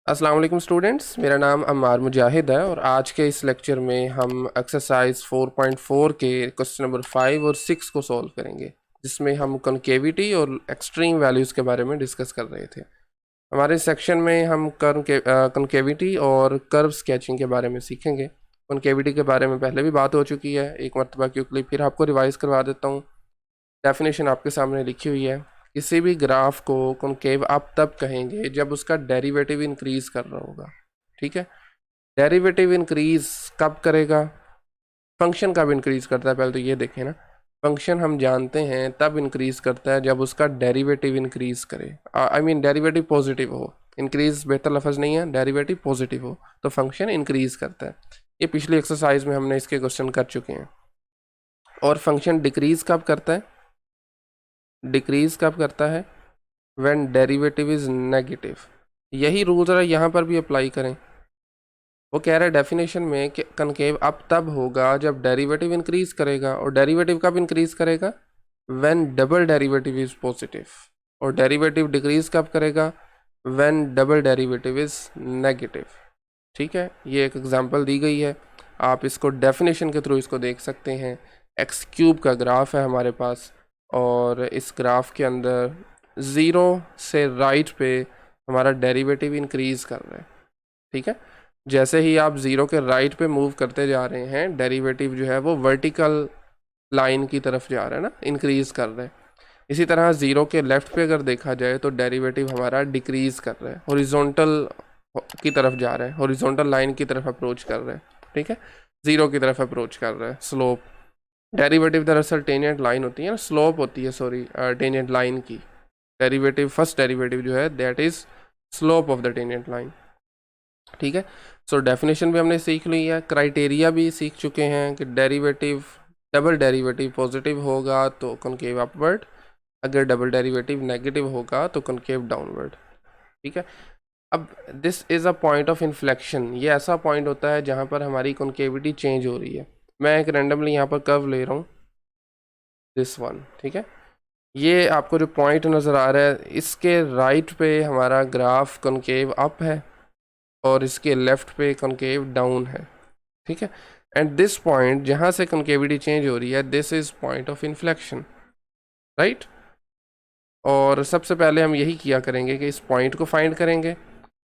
अस्सलाम वालेकुम स्टूडेंट्स, मेरा नाम अम्मार मुजाहिद है और आज के इस लेक्चर में हम एक्सरसाइज 4.4 के क्वेश्चन नंबर 5 और 6 को सॉल्व करेंगे, जिसमें हम कॉन्केविटी और एक्सट्रीम वैल्यूज़ के बारे में डिस्कस कर रहे थे। हमारे सेक्शन में हम कॉन्केविटी और कर्व स्केचिंग के बारे में सीखेंगे। कॉन्केविटी के बारे में पहले भी बात हो चुकी है, एक मरतबा क्योंकि फिर आपको रिवाइज करवा देता हूँ। डेफिनेशन आपके सामने लिखी हुई है। किसी भी ग्राफ को कॉन्केव आप तब कहेंगे जब उसका डेरिवेटिव इंक्रीज कर रहा होगा। ठीक है, डेरिवेटिव इंक्रीज कब करेगा? फंक्शन कब इंक्रीज करता है, पहले तो ये देखें ना। फंक्शन हम जानते हैं तब इंक्रीज करता है जब उसका डेरिवेटिव इंक्रीज करे, आई मीन डेरिवेटिव पॉजिटिव हो। इंक्रीज बेहतर लफ्ज़ नहीं है, डेरिवेटिव पॉजिटिव हो तो फंक्शन इंक्रीज करता है। ये पिछली एक्सरसाइज में हमने इसके क्वेश्चन कर चुके हैं। और फंक्शन डिक्रीज कब करता है? डिक्रीज कब करता है? When derivative is negative. यही रूल ज़रा यहाँ पर भी अप्लाई करें। वो कह रहा है डेफिनेशन में कि कनकेव अब तब होगा जब डेरिवेटिव इंक्रीज करेगा। और डेरिवेटिव कब इंक्रीज करेगा? When double derivative is positive. और डेरिवेटिव डिक्रीज कब करेगा? When double derivative is negative. ठीक है, ये एक एग्जांपल दी गई है, आप इसको डेफिनेशन के थ्रू इसको देख सकते हैं। एक्स क्यूब का ग्राफ है हमारे पास और इस ग्राफ के अंदर ज़ीरो से राइट पे हमारा डेरिवेटिव इंक्रीज़ कर रहा है। ठीक है, जैसे ही आप ज़ीरो के राइट पे मूव करते जा रहे हैं, डेरिवेटिव जो है वो वर्टिकल लाइन की तरफ जा रहा है ना, इंक्रीज़ कर रहा है। इसी तरह ज़ीरो के लेफ़्ट पे अगर देखा जाए तो डेरिवेटिव हमारा डिक्रीज़ कर रहा है, हॉरिजॉन्टल की तरफ जा रहा है, हॉरिजॉन्टल लाइन की तरफ अप्रोच कर रहा है। ठीक है, ज़ीरो की तरफ अप्रोच कर रहा है। स्लोप, डेरिवेटिव दरअसल टेंजेंट लाइन होती है ना, स्लोप होती है सॉरी टेंजेंट लाइन की। डेरिवेटिव फर्स्ट डेरिवेटिव जो है that is slope of the tangent line. ठीक है, सो डेफिनेशन भी हमने सीख ली है, क्राइटेरिया भी सीख चुके हैं कि डेरिवेटिव डबल डेरिवेटिव पॉजिटिव होगा तो कॉन्केव अपवर्ड, अगर डबल डेरिवेटिव नेगेटिव होगा तो कॉन्केव डाउनवर्ड। ठीक है, अब this is a point of inflection. ये ऐसा पॉइंट होता है जहाँ पर हमारी कॉन्केविटी चेंज हो रही है। मैं एक रैंडमली यहाँ पर कर्व ले रहा हूँ, दिस वन। ठीक है, ये आपको जो पॉइंट नज़र आ रहा है, इसके राइट पे हमारा ग्राफ कॉन्केव अप है और इसके लेफ़्ट पे कॉन्केव डाउन है। ठीक है, एंड दिस पॉइंट जहाँ से कॉन्केविटी चेंज हो रही है, this is point of inflection, right. और सबसे पहले हम यही किया करेंगे कि इस पॉइंट को फाइंड करेंगे,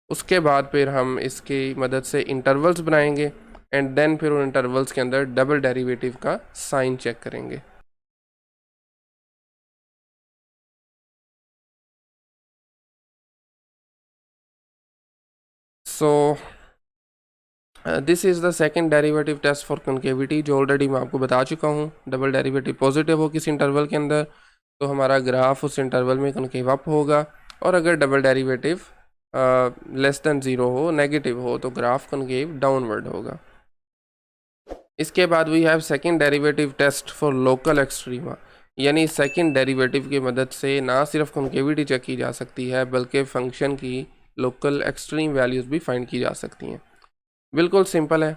उसके बाद फिर हम इसकी मदद से इंटरवल्स बनाएंगे एंड देन फिर उन इंटरवल्स के अंदर डबल डेरिवेटिव का साइन चेक करेंगे। So this is the second derivative test for concavity, जो ऑलरेडी मैं आपको बता चुका हूँ। डबल डेरिवेटिव पॉजिटिव हो किसी इंटरवल के अंदर तो हमारा ग्राफ उस इंटरवल में कॉन्केव अप होगा, और अगर double derivative less than zero हो, नेगेटिव हो, तो ग्राफ कॉन्केव डाउनवर्ड होगा। इसके बाद we have second derivative test for local extrema, यानी सेकेंड डेरिवेटिव की मदद से ना सिर्फ कॉन्केविटी चेक की जा सकती है बल्कि फंक्शन की लोकल एक्सट्रीम वैल्यूज़ भी फाइंड की जा सकती हैं। बिल्कुल सिंपल है।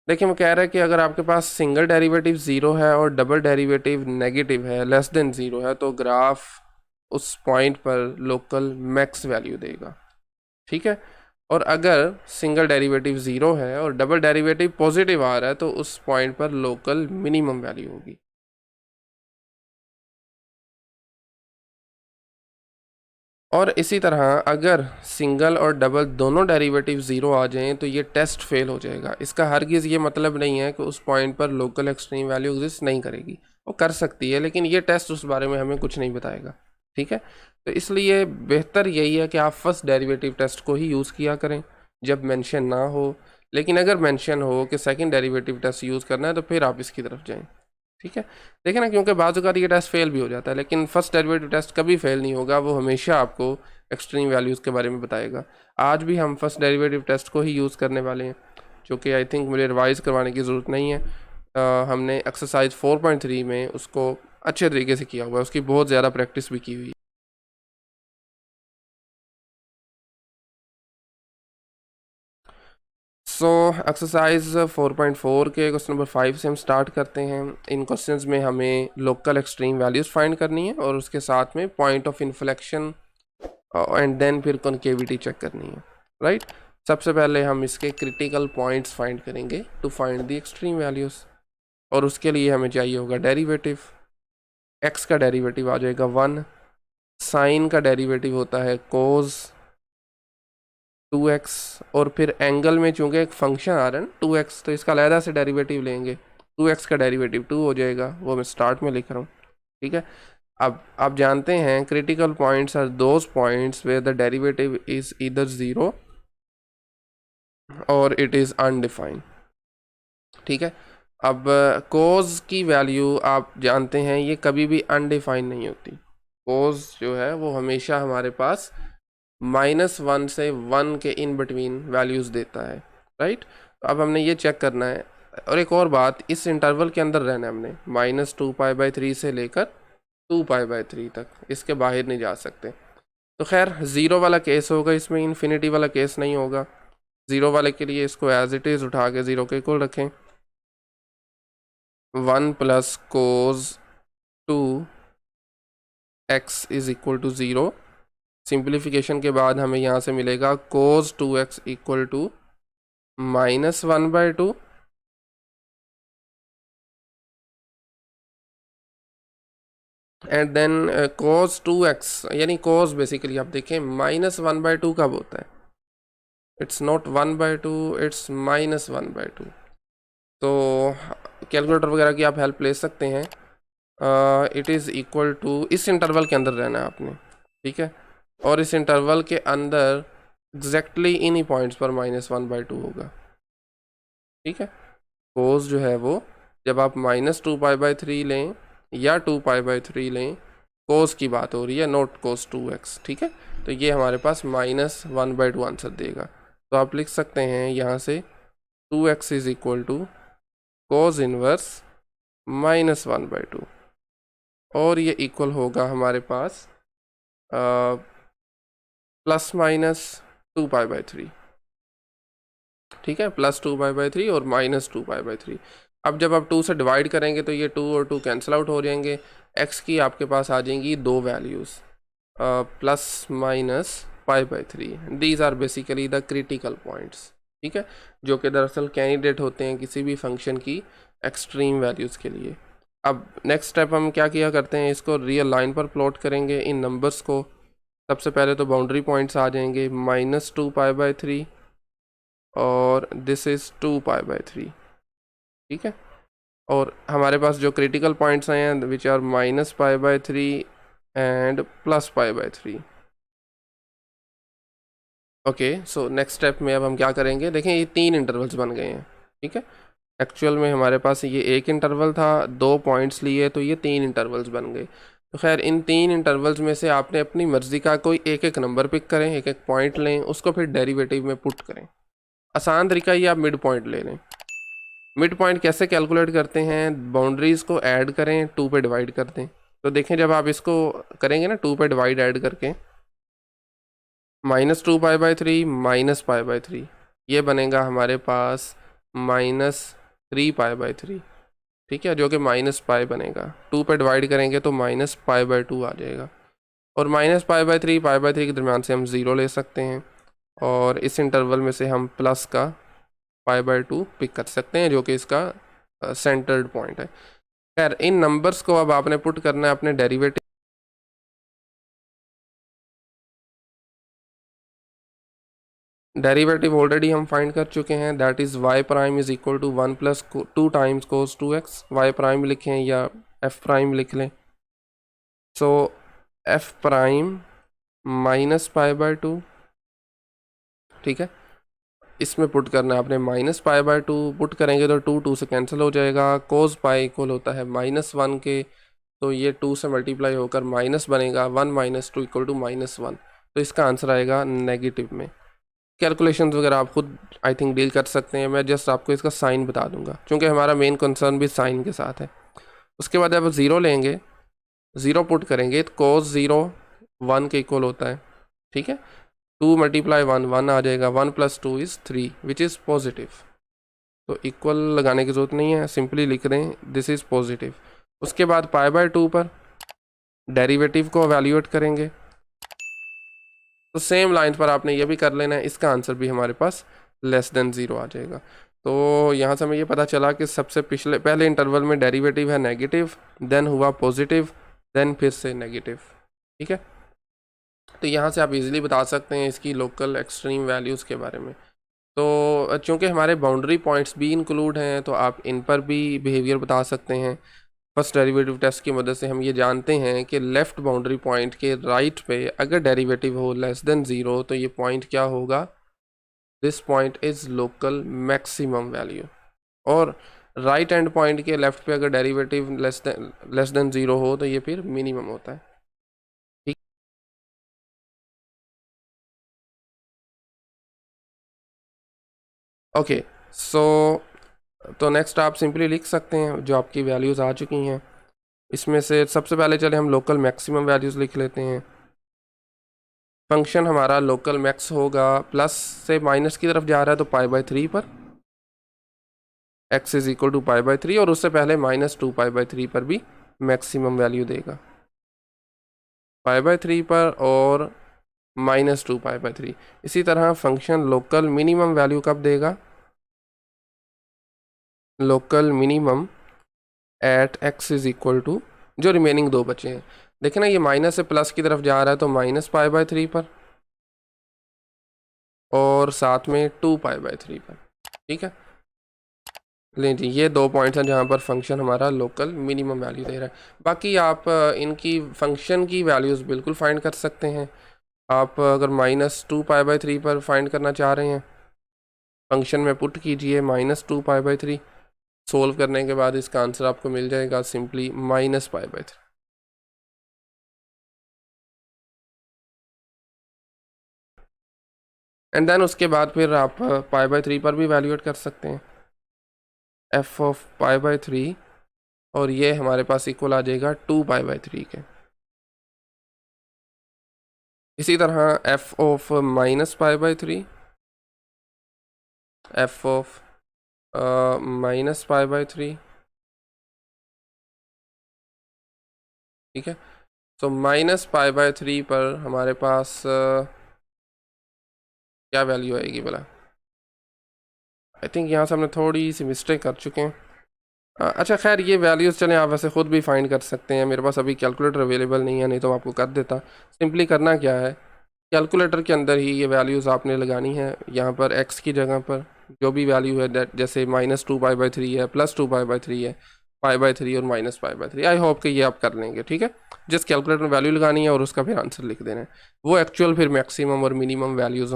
देखिए, वो कह रहा है कि अगर आपके पास सिंगल डेरिवेटिव ज़ीरो है और डबल डेरिवेटिव नेगेटिव है, लेस देन ज़ीरो है, तो ग्राफ उस पॉइंट पर लोकल मैक्स वैल्यू देगा। ठीक है, और अगर सिंगल डेरिवेटिव ज़ीरो है और डबल डेरिवेटिव पॉजिटिव आ रहा है तो उस पॉइंट पर लोकल मिनिमम वैल्यू होगी। और इसी तरह अगर सिंगल और डबल दोनों डेरिवेटिव ज़ीरो आ जाएं तो ये टेस्ट फेल हो जाएगा। इसका हरगिज़ ये मतलब नहीं है कि उस पॉइंट पर लोकल एक्सट्रीम वैल्यू एग्जिस्ट नहीं करेगी, वो कर सकती है, लेकिन ये टेस्ट उस बारे में हमें कुछ नहीं बताएगा। ठीक है, तो इसलिए बेहतर यही है कि आप फर्स्ट डेरिवेटिव टेस्ट को ही यूज़ किया करें जब मेंशन ना हो, लेकिन अगर मेंशन हो कि सेकंड डेरिवेटिव टेस्ट यूज़ करना है तो फिर आप इसकी तरफ जाएं। ठीक है, देखिए ना, क्योंकि बाज़ अगर ये टेस्ट फेल भी हो जाता है, लेकिन फर्स्ट डेरिवेटिव टेस्ट कभी फेल नहीं होगा, वो हमेशा आपको एक्सट्रीम वैल्यूज़ के बारे में बताएगा। आज भी हम फर्स्ट डेरिवेटिव टेस्ट को ही यूज़ करने वाले हैं, जो कि आई थिंक मुझे रिवाइज़ करवाने की ज़रूरत नहीं है। हमने एक्सरसाइज 4.3 में उसको अच्छे तरीके से किया हुआ है, उसकी बहुत ज़्यादा प्रैक्टिस भी की हुई है। सो एक्सरसाइज 4.4 के क्वेश्चन नंबर 5 से हम स्टार्ट करते हैं। इन क्वेश्चंस में हमें लोकल एक्सट्रीम वैल्यूज़ फाइंड करनी है और उसके साथ में point of inflection and then फिर कॉन्केविटी चेक करनी है। राइट। सबसे पहले हम इसके क्रिटिकल पॉइंट्स फाइंड करेंगे to find the extreme values, और उसके लिए हमें चाहिए होगा डेरिवेटिव। एक्स का डेरिवेटिव आ जाएगा 1, साइन का डेरिवेटिव होता है कोस 2x, और फिर एंगल में चूंकि एक फंक्शन आ रहा है ना 2x, तो इसका अलहदा से डेरिवेटिव लेंगे, 2x का डेरिवेटिव 2 हो जाएगा, वो मैं स्टार्ट में लिख रहा हूँ। ठीक है। अब आप जानते हैं critical points are those points where the derivative is either zero और इट इज़ अनडिफाइंड। ठीक है। अब कोज की वैल्यू आप जानते हैं ये कभी भी अनडिफाइंड नहीं होती। कोज जो है वो हमेशा हमारे पास -1 से 1 के इन बिटवीन वैल्यूज़ देता है, राइट। तो अब हमने ये चेक करना है, और एक और बात, इस इंटरवल के अंदर रहना है हमने, -2π/3 से लेकर 2π/3 तक, इसके बाहर नहीं जा सकते। तो खैर ज़ीरो वाला केस होगा इसमें, इन्फिनिटी वाला केस नहीं होगा। ज़ीरो वाले के लिए इसको एज इट इज़ उठा के ज़ीरो के इक्वल रखें, 1 + cos 2x is equal to 0। Simplification के बाद हमें यहाँ से मिलेगा cos 2x equal to -1/2, and then cos 2x, यानी cos बेसिकली आप देखें -1/2 कब होता है, इट्स नॉट 1/2, इट्स -1/2। तो कैलकुलेटर वगैरह की आप हेल्प ले सकते हैं। इट इज़ इक्वल टू, इस इंटरवल के अंदर रहना है आपने, ठीक है, और इस इंटरवल के अंदर एग्जैक्टली इन्हीं पॉइंट्स पर -1/2 होगा। ठीक है। कोस जो है वो जब आप -2π/3 लें या 2π/3 लें, कोस की बात हो रही है, नॉट कोस 2x। ठीक है। तो ये हमारे पास -1/2 आंसर देगा। तो आप लिख सकते हैं यहाँ से 2x is equal to cos inverse -1/2, और ये इक्वल होगा हमारे पास ±2π/3। ठीक है, +2π/3 और -2π/3। अब जब आप 2 से डिवाइड करेंगे तो ये 2 और 2 कैंसिल आउट हो जाएंगे, x की आपके पास आ जाएंगी दो values, ±π/3। These are basically the critical points, ठीक है, जो कि दरअसल कैंडिडेट होते हैं किसी भी फंक्शन की एक्सट्रीम वैल्यूज़ के लिए। अब नेक्स्ट स्टेप हम क्या किया करते हैं, इसको रियल लाइन पर प्लॉट करेंगे इन नंबर्स को। सबसे पहले तो बाउंड्री पॉइंट्स आ जाएंगे -2π/3 और दिस इज़ 2π/3। ठीक है। और हमारे पास जो क्रिटिकल पॉइंट्स आए हैं which are -π/3 and +π/3। Okay, so next step में अब हम क्या करेंगे, देखें ये 3 इंटरवल्स बन गए हैं। ठीक है। एक्चुअल में हमारे पास ये एक इंटरवल था, 2 पॉइंट्स लिए, तो ये 3 इंटरवल्स बन गए। तो खैर इन 3 इंटरवल्स में से आपने अपनी मर्ज़ी का कोई एक एक नंबर पिक करें, एक एक पॉइंट लें, उसको फिर डेरिवेटिव में पुट करें। आसान तरीका ये आप मिड पॉइंट ले लें। मिड पॉइंट कैसे कैलकुलेट करते हैं, बाउंड्रीज़ को ऐड करें, 2 पे डिवाइड कर दें। तो देखें जब आप इसको करेंगे ना 2 पे डिवाइड ऐड करके, -2π/3 -π/3, ये बनेगा हमारे पास -3π/3। ठीक है, जो कि -π बनेगा। 2 पे डिवाइड करेंगे तो -π/2 आ जाएगा, और -π/3 π/3 के दरमियान से हम 0 ले सकते हैं, और इस इंटरवल में से हम प्लस का π/2 पिक कर सकते हैं, जो कि इसका सेंटर्ड पॉइंट है। खैर इन नंबर्स को अब आपने पुट करना है अपने डेरिवेटिव ऑलरेडी हम फाइंड कर चुके हैं, that is y' is equal to 1 + 2 times cos 2x। y' लिखें या f' लिख लें। सो f' -π/2। ठीक है, इसमें पुट करना है आपने -π/2। पुट करेंगे तो 2 2 से कैंसिल हो जाएगा, cos π इक्वल होता है -1 के, तो ये 2 से मल्टीप्लाई होकर माइनस बनेगा, 1 - 2 इक्वल टू -1। तो इसका आंसर आएगा नेगेटिव में। कैलकुलेशंस वगैरह आप खुद आई थिंक डील कर सकते हैं, मैं जस्ट आपको इसका साइन बता दूंगा, क्योंकि हमारा मेन कंसर्न भी साइन के साथ है। उसके बाद आप 0 लेंगे, 0 पुट करेंगे तो cos 0 1 के इक्वल होता है। ठीक है, 2 × 1 1 आ जाएगा, 1 + 2 इज़ 3 विच इज़ पॉजिटिव। तो इक्वल लगाने की ज़रूरत नहीं है, सिंपली लिख दें दिस इज़ पॉजिटिव। उसके बाद π/2 पर डेरिवेटिव को एवेल्यूएट करेंगे, तो सेम लाइन पर आपने ये भी कर लेना है, इसका आंसर भी हमारे पास लेस देन 0 आ जाएगा। तो यहाँ से हमें ये पता चला कि सबसे पहले इंटरवल में डेरिवेटिव है नेगेटिव, देन हुआ पॉजिटिव, देन फिर से नेगेटिव। ठीक है, तो यहाँ से आप इजीली बता सकते हैं इसकी लोकल एक्सट्रीम वैल्यूज़ के बारे में। तो चूँकि हमारे बाउंड्री पॉइंट्स भी इंक्लूड हैं तो आप इन पर भी बिहेवियर बता सकते हैं। फर्स्ट डेरिवेटिव टेस्ट की मदद से हम ये जानते हैं कि लेफ़्ट बाउंड्री पॉइंट के राइट पे अगर डेरिवेटिव हो लेस देन 0 तो ये पॉइंट क्या होगा, this point is local maximum value. और राइट एंड पॉइंट के लेफ़्ट पे अगर डेरिवेटिव लेस देन 0 हो तो ये फिर मिनिमम होता है। ठीक, ओके। सो तो नेक्स्ट आप सिंपली लिख सकते हैं जो आपकी वैल्यूज़ आ चुकी हैं। इसमें से सबसे पहले चले हम लोकल मैक्सिमम वैल्यूज़ लिख लेते हैं। फंक्शन हमारा लोकल मैक्स होगा, प्लस से माइनस की तरफ जा रहा है तो π/3 पर, x इज इक्वल टू π/3, और उससे पहले -2π/3 पर भी मैक्सिमम वैल्यू देगा, π/3 पर और -2π/3। इसी तरह फंक्शन लोकल मिनिमम वैल्यू कब देगा, local minimum at x is equal to, जो रिमेनिंग दो बचे हैं, देखें ना ये माइनस से प्लस की तरफ जा रहा है तो -π/3 पर और साथ में 2π/3 पर। ठीक है, लें जी, ये दो पॉइंट्स हैं जहाँ पर फंक्शन हमारा लोकल मिनिमम वैल्यू दे रहा है। बाकी आप इनकी फंक्शन की वैल्यूज़ बिल्कुल फाइंड कर सकते हैं। आप अगर -2π/3 पर फाइंड करना चाह रहे हैं, फंक्शन में पुट कीजिए -2π/3, सोल्व करने के बाद इसका आंसर आपको मिल जाएगा सिंपली -π/3। एंड देन उसके बाद फिर आप π/3 पर भी वैल्यूएट कर सकते हैं, f ऑफ π/3, और ये हमारे पास इक्वल आ जाएगा 2π/3 के। इसी तरह f ऑफ -π/3, f ऑफ -π/3। ठीक है, तो -π/3 पर हमारे पास क्या वैल्यू आएगी भला, आई थिंक यहाँ से हमने थोड़ी सी मिस्टेक कर चुके हैं। अच्छा खैर, ये वैल्यूज़ चलें आप वैसे ख़ुद भी फाइंड कर सकते हैं, मेरे पास अभी कैलकुलेटर अवेलेबल नहीं है, नहीं तो मैं आपको कर देता। सिंपली करना क्या है, कैलकुलेटर के अंदर ही ये वैल्यूज़ आपने लगानी है। यहाँ पर x की जगह पर जो भी वैल्यू है, जैसे -2π/3 है, +2π/3 है, π/3 और -π/3, आई होप कि ये आप कर लेंगे। ठीक है, जिस कैलकुलेटर में वैल्यू लगानी है और उसका फिर आंसर लिख देना है, वो एक्चुअल फिर मैक्सिमम और मिनिमम वैल्यूज़।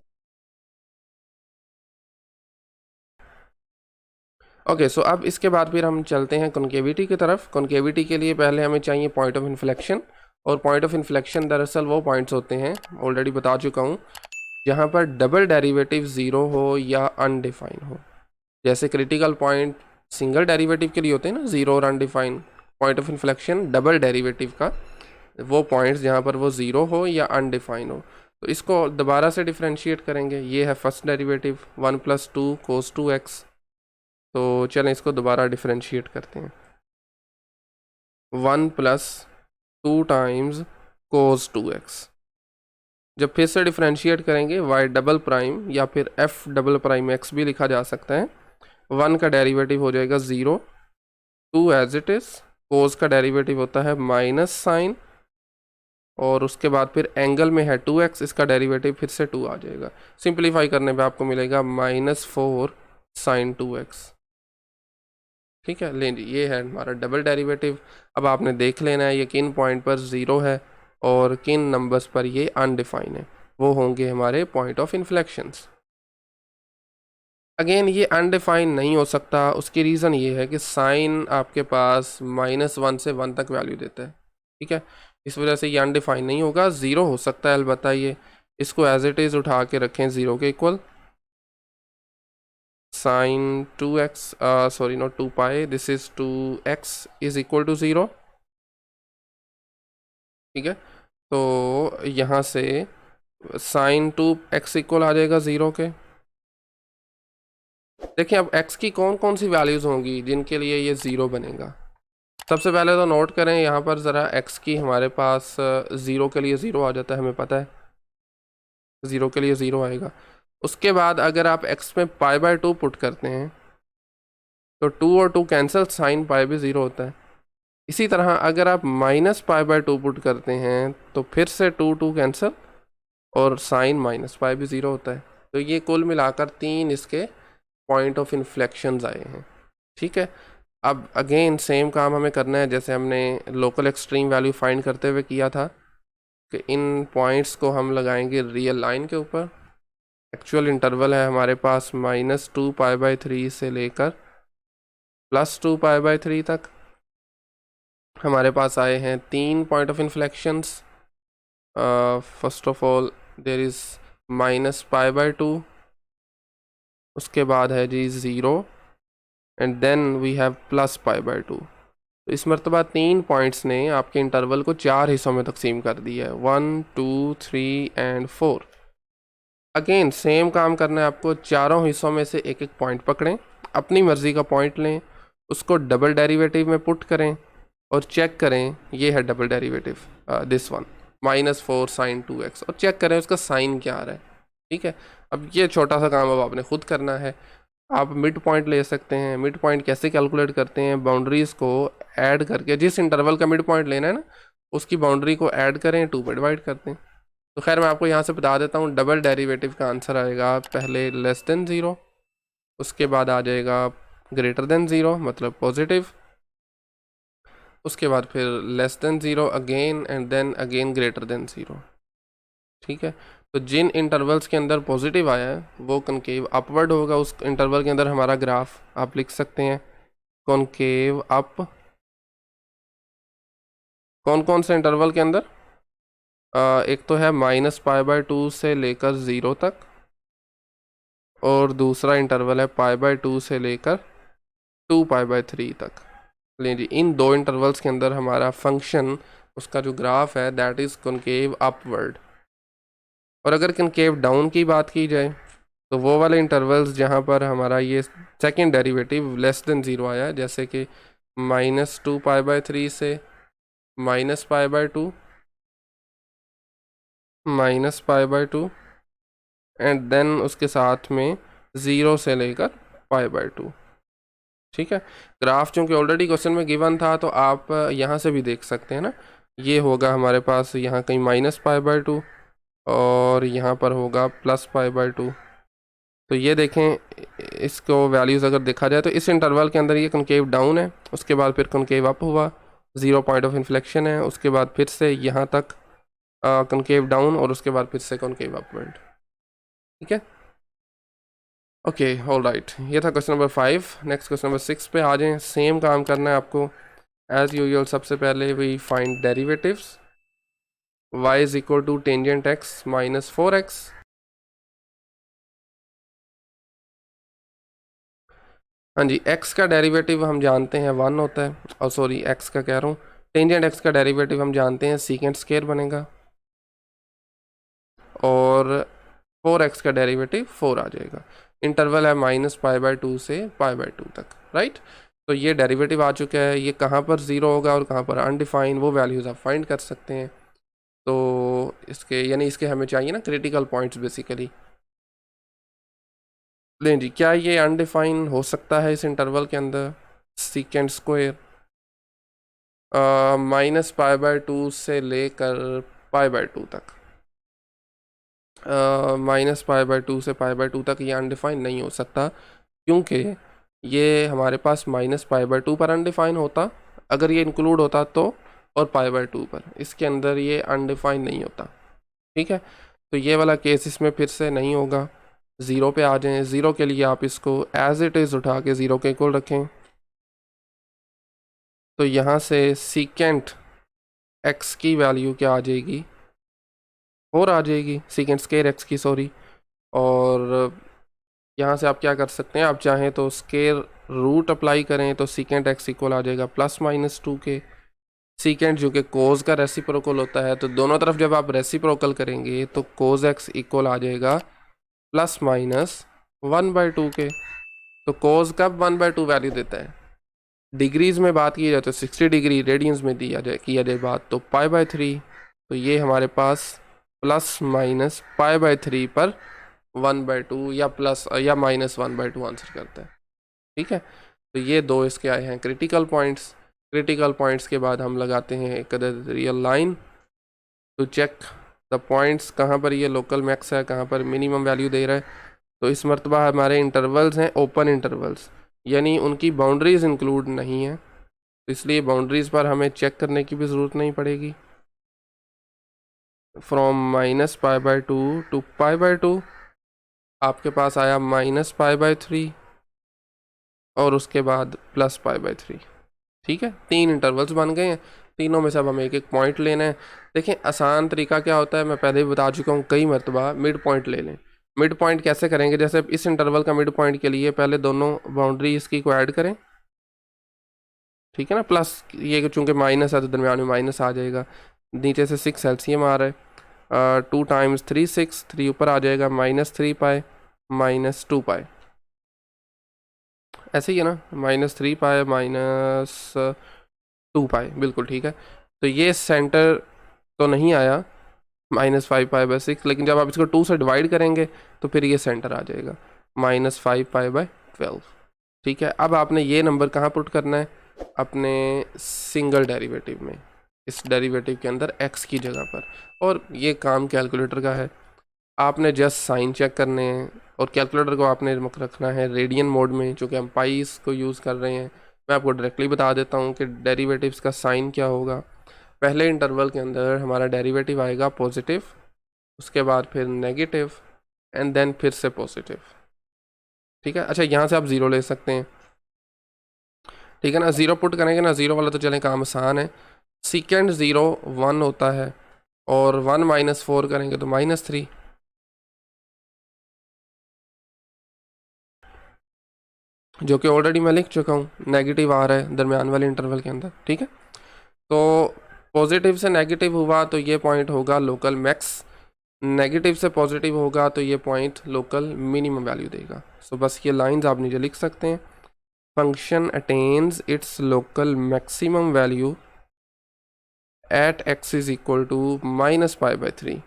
ओके, सो अब इसके बाद फिर हम चलते हैं कॉन्केविटी की तरफ। कॉन्केविटी के लिए पहले हमें चाहिए पॉइंट ऑफ इन्फ्लेक्शन, और पॉइंट ऑफ इन्फ्लेक्शन दरअसल वो पॉइंट्स होते हैं, ऑलरेडी बता चुका हूँ, जहाँ पर डबल डेरिवेटिव 0 हो या अनडिफाइन हो। जैसे क्रिटिकल पॉइंट सिंगल डेरिवेटिव के लिए होते हैं ना, 0 और undefine, point of inflection double derivative का वो पॉइंट्स जहाँ पर वो 0 हो या अनडिफाइन हो। तो इसको दोबारा से डिफ्रेंशिएट करेंगे। ये है फर्स्ट डेरिवेटिव 1 + 2 cos 2x। तो चलें इसको दोबारा डिफ्रेंशिएट करते हैं, 1 + 2 टाइम्स cos 2x। जब फिर से डिफ्रेंशिएट करेंगे, y डबल प्राइम या फिर f डबल प्राइम x भी लिखा जा सकता है। 1 का डेरिवेटिव हो जाएगा 0, 2 एज इट इज़, कोस का डेरिवेटिव होता है माइनस साइन, और उसके बाद फिर एंगल में है 2x, इसका डेरिवेटिव फिर से 2 आ जाएगा। सिंप्लीफाई करने पे आपको मिलेगा -4 sin 2x। ठीक है, लें जी, ये है हमारा डबल डेरिवेटिव। अब आपने देख लेना है ये किन पॉइंट पर 0 है और किन नंबर्स पर ये अनडिफाइन है, वो होंगे हमारे पॉइंट ऑफ इन्फ्लेक्शंस। अगेन ये अनडिफाइन नहीं हो सकता, उसकी रीज़न ये है कि साइन आपके पास -1 से 1 तक वैल्यू देता है। ठीक है, इस वजह से ये अनडिफाइन नहीं होगा। 0 हो सकता है अलबत्ता, ये इसको एज इट इज़ उठा के रखें 0 के equal, sin 2x, sorry not 2π, this is 2x is equal to 0। ठीक है, तो यहाँ से sin 2x इक्वल आ जाएगा 0 के। देखिए अब x की कौन कौन सी वैल्यूज़ होंगी जिनके लिए ये 0 बनेगा। सबसे पहले तो नोट करें यहाँ पर ज़रा x की हमारे पास 0 के लिए 0 आ जाता है, हमें पता है। ज़ीरो के लिए 0 आएगा। उसके बाद अगर आप x में π/2 पुट करते हैं तो 2 और 2 कैंसिल, साइन पाई भी 0 होता है। इसी तरह अगर आप -π/2 पुट करते हैं तो फिर से 2 2 कैंसिल और साइन -π भी 0 होता है। तो ये कुल मिलाकर 3 इसके पॉइंट ऑफ इन्फ्लेक्शंस आए हैं। ठीक है, अब अगेन सेम काम हमें करना है जैसे हमने लोकल एक्सट्रीम वैल्यू फाइंड करते हुए किया था कि इन पॉइंट्स को हम लगाएंगे रियल लाइन के ऊपर। एक्चुअल इंटरवल है हमारे पास -2π/3 से लेकर +2π/3 तक। हमारे पास आए हैं 3 point of inflections. First of all there is -π/2, उसके बाद है जी 0 एंड देन वी हैव +π/2। तो इस मरतबा 3 पॉइंट्स ने आपके इंटरवल को 4 हिस्सों में तकसीम कर दिया है, 1 2 3 एंड 4। अगेन सेम काम करना है आपको, चारों हिस्सों में से एक एक पॉइंट पकड़ें, अपनी मर्ज़ी का पॉइंट लें, उसको डबल डेरिवेटिव में पुट करें और चेक करें ये है double derivative this one -4 sin 2x, और चेक करें उसका साइन क्या आ रहा है। ठीक है, अब ये छोटा सा काम अब आपने खुद करना है। आप मिड पॉइंट ले सकते हैं। मिड पॉइंट कैसे कैलकुलेट करते हैं, बाउंड्रीज़ को ऐड करके, जिस इंटरवल का मिड पॉइंट लेना है ना उसकी बाउंड्री को ऐड करें, 2 पे डिवाइड करते हैं। तो खैर मैं आपको यहाँ से बता देता हूँ, डबल डेरिवेटिव का आंसर आएगा पहले <0, उसके बाद आ जाएगा <0 मतलब पॉजिटिव, उसके बाद फिर <0 अगेन एंड देन अगेन <0। ठीक है, तो जिन इंटरवल्स के अंदर पॉजिटिव आया है वो कॉनकेव अपवर्ड होगा। उस इंटरवल के अंदर हमारा ग्राफ आप लिख सकते हैं कॉनकेव अप। कौन कौन से इंटरवल के अंदर? एक तो है -π/2 से लेकर 0 तक, और दूसरा इंटरवल है π/2 से लेकर 2π/3 तक। लें जी, इन दो इंटरवल्स के अंदर हमारा फंक्शन, उसका जो ग्राफ है दैट इज़ कॉनकेव अपवर्ड। और अगर कॉनकेव डाउन की बात की जाए तो वो वाले इंटरवल्स जहाँ पर हमारा ये सेकेंड डेरिवेटिव <0 आया, जैसे कि -2π/3 से -π/2 -π/2 एंड देन उसके साथ में 0 से लेकर π/2। ठीक है, ग्राफ चूँकि ऑलरेडी क्वेश्चन में गिवन था तो आप यहाँ से भी देख सकते हैं ना, ये होगा हमारे पास यहाँ कहीं -π/2 और यहाँ पर होगा +π/2। तो ये देखें, इसको वैल्यूज़ अगर देखा जाए तो इस इंटरवल के अंदर ये कॉनकेव डाउन है, उसके बाद फिर कॉनकेव अप हुआ, 0 पॉइंट ऑफ इन्फ्लेक्शन है, उसके बाद फिर से यहाँ तक कॉनकेव डाउन और उसके बाद फिर से कॉनकेव अपवर्ड। ठीक है, ओके ऑल राइट, ये था question number 5। Next question number 6 पे आ जाएं। सेम काम करना है आपको एज यूजुअल। सबसे पहले we find derivatives. y is equal to tangent x -4x। हाँ जी, x का डेरिवेटिव हम जानते हैं 1 होता है, और सॉरी x का कह रहा हूँ, टेंजेंट x का डेरिवेटिव हम जानते हैं सीकेंट स्क्वायर बनेगा, और 4x का डेरिवेटिव 4 आ जाएगा। इंटरवल है -π/2 से π/2 तक, राइट। तो ये डेरिवेटिव आ चुका है, ये कहाँ पर 0 होगा और कहाँ पर अनडिफाइन, वो वैल्यूज़ आप फाइंड कर सकते हैं। तो इसके यानी इसके हमें चाहिए ना क्रिटिकल पॉइंट्स बेसिकली। लें जी, क्या ये अनडिफाइन हो सकता है इस इंटरवल के अंदर? सीकेंट स्क्वायर -π/2 से लेकर π/2 तक, -π/2 से π/2 तक ये अनडिफाइन नहीं हो सकता, क्योंकि ये हमारे पास -π/2 पर अनडिफाइन होता अगर ये इंक्लूड होता तो, और π/2 पर, इसके अंदर ये अनडिफाइन नहीं होता। ठीक है, तो ये वाला केस इसमें फिर से नहीं होगा। 0 पे आ जाएं। 0 के लिए आप इसको एज इट इज़ उठा के 0 के इक्वल रखें, तो यहाँ से सीकेंट x की वैल्यू क्या आ जाएगी? 4 आ जाएगी, सीकेंट स्क्वायर x की, सॉरी। और यहाँ से आप क्या कर सकते हैं, आप चाहें तो स्क्वायर रूट अप्लाई करें तो सीकेंट x इक्वल आ जाएगा +-2 के। सीकेंट जो कि कोज का रेसिप्रोकल होता है, तो दोनों तरफ जब आप रेसिप्रोकल करेंगे तो कोज x इक्वल आ जाएगा +-1/2 के। तो कोज कब 1/2 वैल्यू देता है? डिग्रीज में बात की जाए तो 60 डिग्री, रेडियंस में किया जाए बात तो π/3। तो ये हमारे पास प्लस माइनस π/3 पर 1/2 या प्लस या -1/2 आंसर करता है। ठीक है, तो ये दो इसके आए हैं क्रिटिकल पॉइंट्स। क्रिटिकल पॉइंट्स के बाद हम लगाते हैं एक real line to check the points, कहाँ पर ये लोकल मैक्स है, कहाँ पर मिनिमम वैल्यू दे रहा है। तो इस मरतबा हमारे इंटरवल्स हैं ओपन इंटरवल्स, यानी उनकी बाउंड्रीज इंक्लूड नहीं है, तो इसलिए बाउंड्रीज पर हमें चेक करने की भी ज़रूरत नहीं पड़ेगी। फ्रॉम -π/2 टू π/2 आपके पास आया -π/3 और उसके बाद +π/3। ठीक है, 3 इंटरवल्स बन गए हैं, तीनों में से अब हमें एक एक पॉइंट लेना है। देखें आसान तरीका क्या होता है, मैं पहले भी बता चुका हूँ कई मरतबा, मिड पॉइंट ले लें। मिड पॉइंट कैसे करेंगे, जैसे इस इंटरवल का मिड पॉइंट के लिए पहले दोनों बाउंड्री इसकी को ऐड करें। ठीक है ना, प्लस ये चूँकि माइनस है तो दरम्यान में माइनस आ जाएगा। नीचे से 6 एलसीएम आ रहा है, 2 टाइम्स 3 6, 3 ऊपर आ जाएगा, -3π -2π, ऐसे ही है ना, -3π -2π, बिल्कुल ठीक है। तो ये सेंटर तो नहीं आया -5π/6, लेकिन जब आप इसको 2 से डिवाइड करेंगे तो फिर ये सेंटर आ जाएगा -5π/12। ठीक है, अब आपने ये नंबर कहाँ पुट करना है, अपने सिंगल डेरिवेटिव में, इस डेरिवेटिव के अंदर x की जगह पर। और ये काम कैलकुलेटर का है, आपने जस्ट साइन चेक करने हैं और कैलकुलेटर को आपने रखना है रेडियन मोड में, चूँकि हम पाइस को यूज़ कर रहे हैं। मैं आपको डायरेक्टली बता देता हूँ कि डेरिवेटिव्स का साइन क्या होगा। पहले इंटरवल के अंदर हमारा डेरिवेटिव आएगा पॉजिटिव, उसके बाद फिर नेगेटिव एंड देन फिर से पॉजिटिव। ठीक है, अच्छा यहाँ से आप ज़ीरो ले सकते हैं। ठीक है ना, ज़ीरो पुट करेंगे ना, ज़ीरो वाला तो चलें काम आसान है, सीकेंड 0 1 होता है और 1 -4 करेंगे तो -3। जो कि ऑलरेडी मैं लिख चुका हूँ, नेगेटिव आ रहा है दरमियान वाले इंटरवल के अंदर। ठीक है, तो पॉजिटिव से नेगेटिव हुआ तो ये पॉइंट होगा लोकल मैक्स, नेगेटिव से पॉजिटिव होगा तो ये पॉइंट लोकल मिनिमम वैल्यू देगा। सो बस ये लाइंस आप नीचे लिख सकते हैं, function attains its local maximum value at x is equal to -π/3।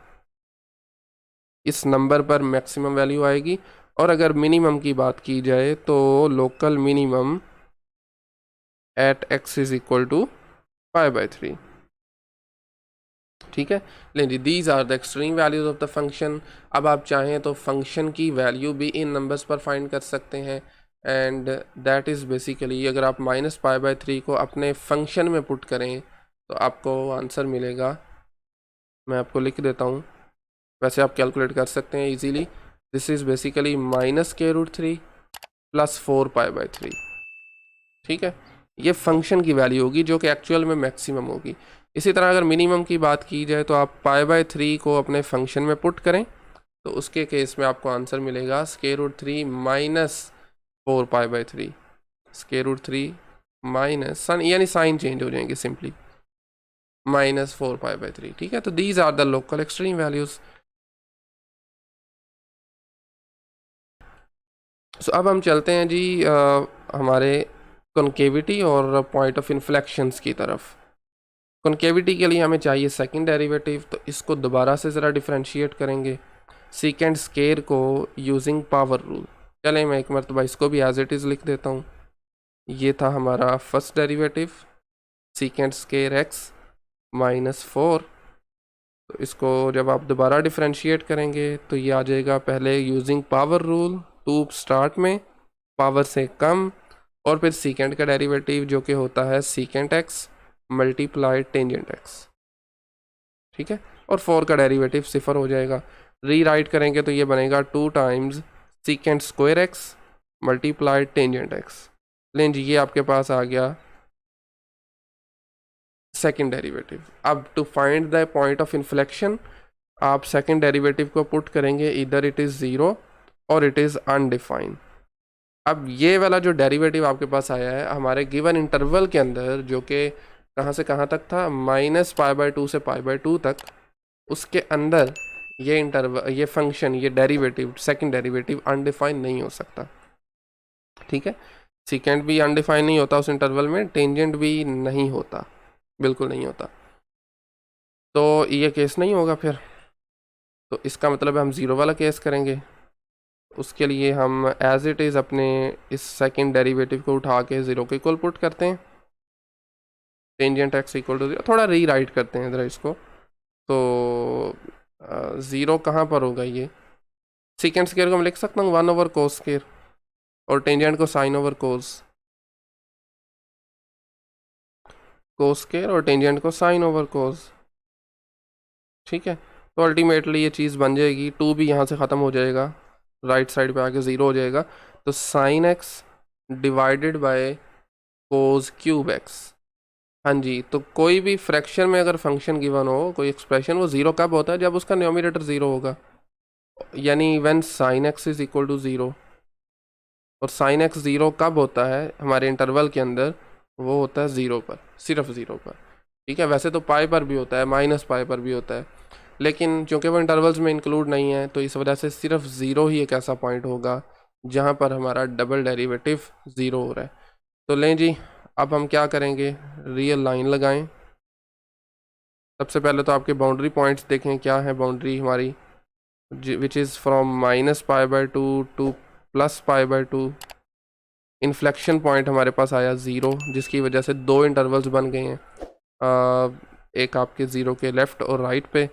इस नंबर पर मैक्सिमम वैल्यू आएगी, और अगर मिनिमम की बात की जाए तो local minimum at x is equal to π/3। ठीक है, लेकिन जी these are the extreme values of the function. अब आप चाहें तो फंक्शन की वैल्यू भी इन नंबर्स पर फाइंड कर सकते हैं, एंड दैट इज़ बेसिकली अगर आप -π/3 को अपने फंक्शन में पुट करें तो आपको आंसर मिलेगा, मैं आपको लिख देता हूँ, वैसे आप कैलकुलेट कर सकते हैं इजीली। This is basically -√3 + 4π/3। ठीक है, ये फंक्शन की वैल्यू होगी जो कि एक्चुअल में मैक्सिमम होगी। इसी तरह अगर मिनिमम की बात की जाए तो आप π/3 को अपने फंक्शन में पुट करें तो उसके केस में आपको आंसर मिलेगा √3 -4π/3, √3 माइनस यानी साइन चेंज हो जाएंगे सिंपली, -4π/3। ठीक है, तो these are the local extreme values. So अब हम चलते हैं जी हमारे कॉन्केविटी और पॉइंट ऑफ इन्फ्लेक्शंस की तरफ। कॉन्केविटी के लिए हमें चाहिए सेकंड डेरिवेटिव, तो इसको दोबारा से ज़रा डिफ्रेंशिएट करेंगे सीकेंड स्केयर को यूजिंग पावर रूल। चलें मैं एक मरतबा इसको भी एज इट इज़ लिख देता हूँ। ये था हमारा फर्स्ट डेरिवेटिव सीकेंड स्केयर x -4, तो इसको जब आप दोबारा डिफ्रेंशिएट करेंगे तो ये आ जाएगा पहले यूजिंग पावर रूल, 2 स्टार्ट में, पावर से कम, और फिर सीकेंड का डेरिवेटिव जो कि होता है secant x multiply tangent x। ठीक है, और 4 का डेरिवेटिव 0 हो जाएगा। रीराइट करेंगे तो ये बनेगा 2 times secant square x multiply tangent x। लें जी, ये आपके पास आ गया सेकंड डेरिवेटिव। अब to find the point of inflection आप सेकंड डेरिवेटिव को पुट करेंगे, इधर इट इज़ 0 और इट इज़ अनडिफाइंड। अब ये वाला जो डेरिवेटिव आपके पास आया है हमारे गिवन इंटरवल के अंदर, जो कि कहाँ से कहाँ तक था, -π/2 से π/2 तक, उसके अंदर ये इंटरवल, ये फंक्शन, ये डेरिवेटिव, सेकंड डेरिवेटिव अनडिफाइंड नहीं हो सकता। ठीक है, सीकेंड भी अनडिफाइंड नहीं होता उस इंटरवल में, टेंजेंट भी नहीं होता, बिल्कुल नहीं होता, तो ये केस नहीं होगा फिर। तो इसका मतलब है हम ज़ीरो वाला केस करेंगे। उसके लिए हम एज इट इज़ अपने इस सेकंड डेरिवेटिव को उठा के ज़ीरो के इक्वल पुट करते हैं, tangent x equal to zero. थोड़ा री राइट करते हैं ज़रा इसको। तो ज़ीरो कहाँ पर होगा, ये सेकेंड स्क्वायर को मैं लिख सकता हूँ 1/cos स्क्वायर, और टेंजेंट को साइन ओवर कोस स्क्वायर, और टेंजेंट को साइन ओवर कोस। ठीक है, तो अल्टीमेटली ये चीज़ बन जाएगी, टू भी यहाँ से ख़त्म हो जाएगा, राइट साइड पे आके ज़ीरो हो जाएगा। तो sine x divided by cos cube x. हाँ जी, तो कोई भी फ्रैक्शन में अगर फंक्शन गिवन हो, कोई एक्सप्रेशन, वो ज़ीरो कब होता है, जब उसका न्यूमरेटर ज़ीरो होगा, यानी when sine x is equal to zero. और साइन एक्स ज़ीरो कब होता है हमारे इंटरवल के अंदर, वो होता है ज़ीरो पर, सिर्फ ज़ीरो पर। ठीक है, वैसे तो पाई पर भी होता है, माइनस पाई पर भी होता है, लेकिन चूंकि वो इंटरवल्स में इंक्लूड नहीं है, तो इस वजह से सिर्फ ज़ीरो ही एक ऐसा पॉइंट होगा जहाँ पर हमारा डबल डेरिवेटिव ज़ीरो हो रहा है। तो लें जी, अब हम क्या करेंगे, रियल लाइन लगाएं। सबसे पहले तो आपके बाउंड्री पॉइंट्स देखें, क्या है बाउंड्री हमारी, which is from -π/2 to +π/2। Inflection point हमारे पास आया ज़ीरो, जिसकी वजह से दो इंटरवल्स बन गए हैं, एक आपके ज़ीरो के लेफ़्ट और राइट पे।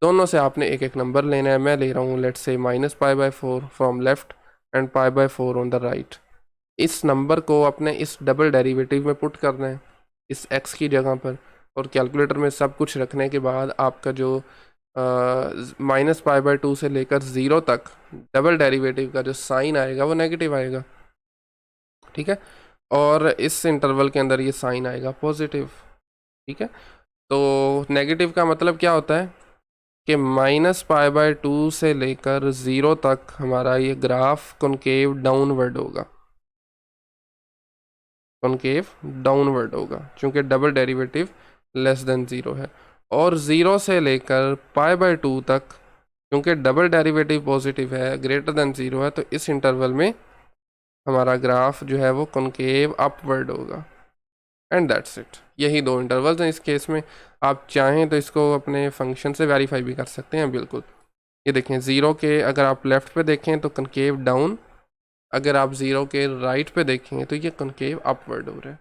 दोनों से आपने एक एक नंबर लेना है। मैं ले रहा हूँ let's say -π/4 from left and π/4 on the right. इस नंबर को अपने इस डबल डेरिवेटिव में पुट करना है, इस x की जगह पर, और कैलकुलेटर में सब कुछ रखने के बाद आपका जो -π/2 से लेकर ज़ीरो तक डबल डेरिवेटिव का जो साइन आएगा वो नेगेटिव आएगा। ठीक है, और इस इंटरवल के अंदर ये साइन आएगा पॉजिटिव। ठीक है, तो नेगेटिव का मतलब क्या होता है कि -π/2 से लेकर ज़ीरो तक हमारा ये ग्राफ कॉनकेव डाउनवर्ड होगा, कॉनकेव डाउनवर्ड होगा, चूंकि double derivative less than zero है। और ज़ीरो से लेकर π/2 तक, क्योंकि डबल डेरिवेटिव पॉजिटिव है, ग्रेटर देन ज़ीरो है, तो इस इंटरवल में हमारा ग्राफ जो है वो कॉनकेव अपवर्ड होगा। And that's it. यही दो इंटरवल्स हैं इस केस में। आप चाहें तो इसको अपने फंक्शन से वेरीफाई भी कर सकते हैं। बिल्कुल, ये देखें, ज़ीरो के अगर आप लेफ़्ट पे देखें तो कनकेव डाउन, अगर आप ज़ीरो के राइट पे देखें तो ये कनकेव अपवर्ड हो रहा है।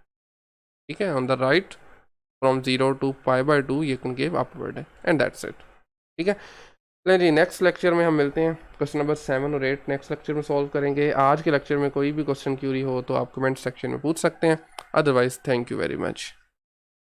ठीक है, on the right from zero to π/2 ये कनकेव अपवर्ड है। And that's it. ठीक है, चलिए जी, नेक्स्ट लेक्चर में हम मिलते हैं। क्वेश्चन नंबर 7 और 8 नेक्स्ट लेक्चर में सॉल्व करेंगे। आज के लेक्चर में कोई भी क्वेश्चन क्यूरी हो तो आप कमेंट सेक्शन में पूछ सकते हैं। Otherwise thank you very much.